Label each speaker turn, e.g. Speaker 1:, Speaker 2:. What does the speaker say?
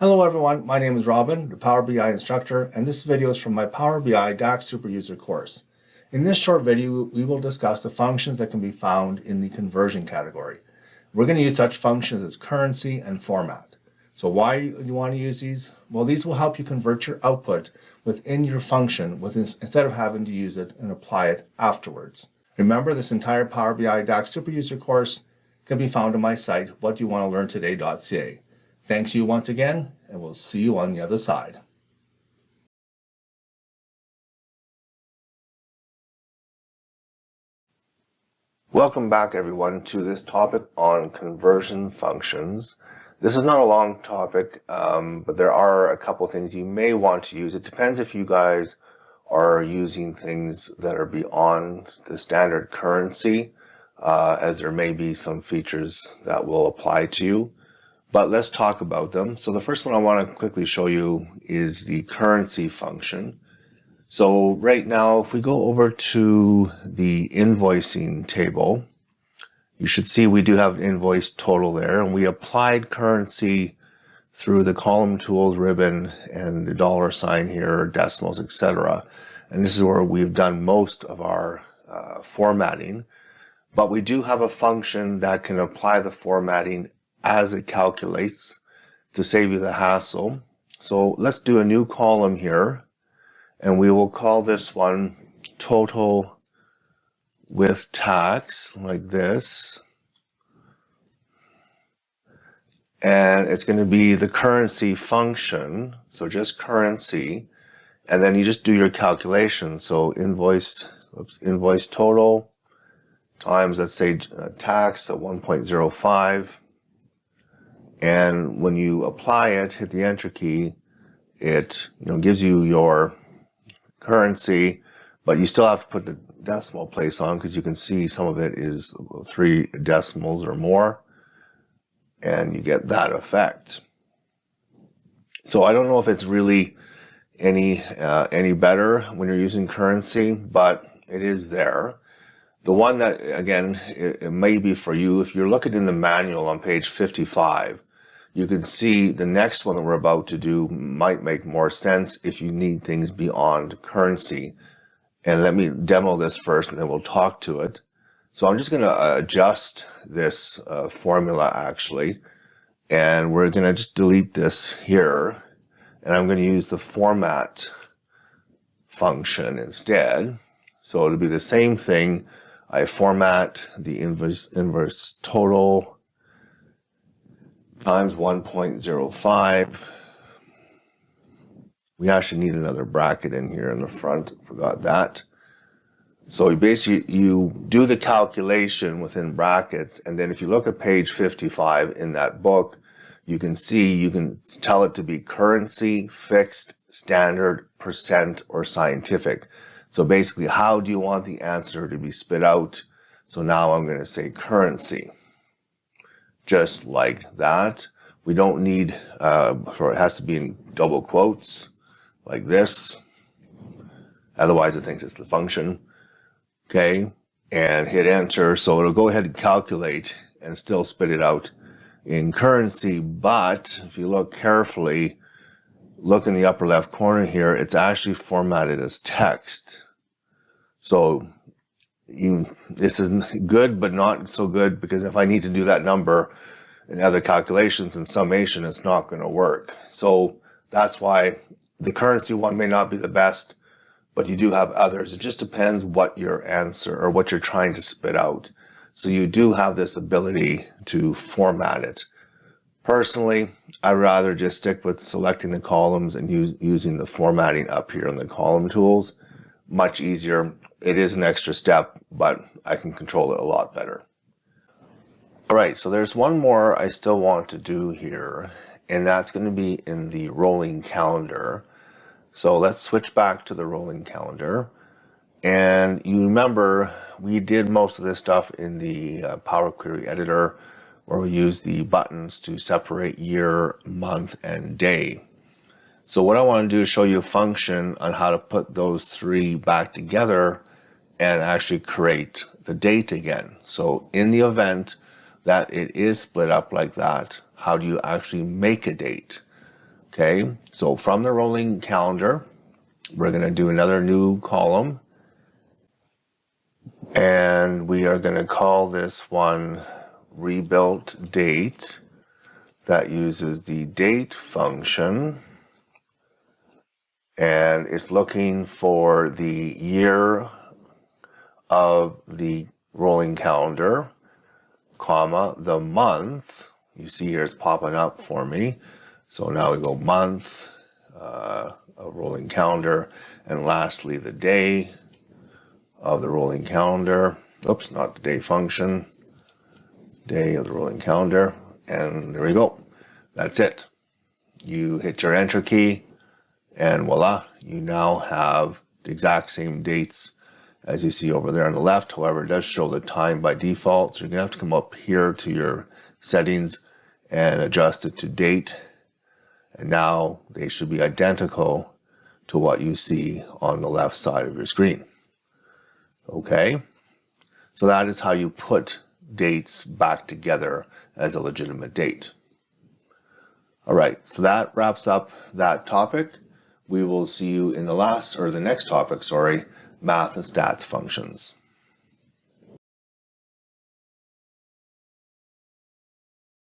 Speaker 1: Hello everyone, my name is Robin, the Power BI instructor, and this video is from my Power BI DAX Super User course. In this short video, we will discuss the functions that can be found in the conversion category. We're going to use such functions as currency and format. So why do you want to use these? Well, these will help you convert your output within your function instead of having to use it and apply it afterwards. Remember, this entire Power BI DAX Super User course can be found on my site, whatdoyouwantolearntoday.ca. Thanks you once again, and we'll see you on the other side.
Speaker 2: Welcome back everyone to this topic on conversion functions. This is not a long topic, but there are a couple things you may want to use. It depends if you guys are using things that are beyond the standard currency, as there may be some features that will apply to you. But let's talk about them. So the first one I want to quickly show you is the currency function. So right now, if we go over to the invoicing table, you should see we do have an invoice total there, and we applied currency through the column tools ribbon and the dollar sign here, decimals, etc. And this is where we've done most of our formatting. But we do have a function that can apply the formatting as it calculates to save you the hassle. So let's do a new column here, and we will call this one total with tax, like this. And it's going to be the currency function, so just currency, and then you just do your calculation. So invoice total times, let's say, tax at 1.05. And when you apply it, hit the enter key, it gives you your currency, but you still have to put the decimal place on because you can see some of it is 3 decimals or more, and you get that effect. So I don't know if it's really any better when you're using currency, but it is there. The one that, again, it may be for you, if you're looking in the manual on page 55, you can see the next one that we're about to do might make more sense if you need things beyond currency. And let me demo this first, and then we'll talk to it. So I'm just going to adjust this formula, actually, and we're going to just delete this here, and I'm going to use the format function instead. So it'll be the same thing. I format the inverse total times 1.05. We actually need another bracket in here in the front. Forgot that. So basically you do the calculation within brackets, and then if you look at page 55 in that book, you can see you can tell it to be currency, fixed, standard, percent, or scientific. So basically, how do you want the answer to be spit out? So now I'm going to say currency. Just like that. We don't need, or it has to be in double quotes, like this. Otherwise, it thinks it's the function. Okay, and hit enter. So it'll go ahead and calculate and still spit it out in currency. But if you look carefully, look in the upper left corner here, it's actually formatted as text. So this is good, but not so good, because if I need to do that number in other calculations and summation, it's not going to work. So that's why the currency one may not be the best, but you do have others. It just depends what your answer or what you're trying to spit out. So you do have this ability to format it. Personally, I'd rather just stick with selecting the columns and using the formatting up here in the column tools. Much easier. It is an extra step, but I can control it a lot better. All right, so there's one more I still want to do here, and that's going to be in the rolling calendar. So let's switch back to the rolling calendar. And you remember we did most of this stuff in the Power Query Editor, where we use the buttons to separate year, month, and day. So what I want to do is show you a function on how to put those 3 back together and actually create the date again. So in the event that it is split up like that, how do you actually make a date? Okay, so from the rolling calendar, we're going to do another new column. And we are going to call this one rebuilt date. That uses the date function. And it's looking for the year of the rolling calendar, comma, the month. You see here it's popping up for me. So now we go month, a rolling calendar, and lastly the day of the rolling calendar. Oops, not the day function. Day of the rolling calendar. And there we go. That's it. You hit your enter key and voila, you now have the exact same dates as you see over there on the left. However, it does show the time by default. So you're going to have to come up here to your settings and adjust it to date. And now they should be identical to what you see on the left side of your screen. Okay, so that is how you put dates back together as a legitimate date. All right, so that wraps up that topic. We will see you in the next topic, math and stats functions.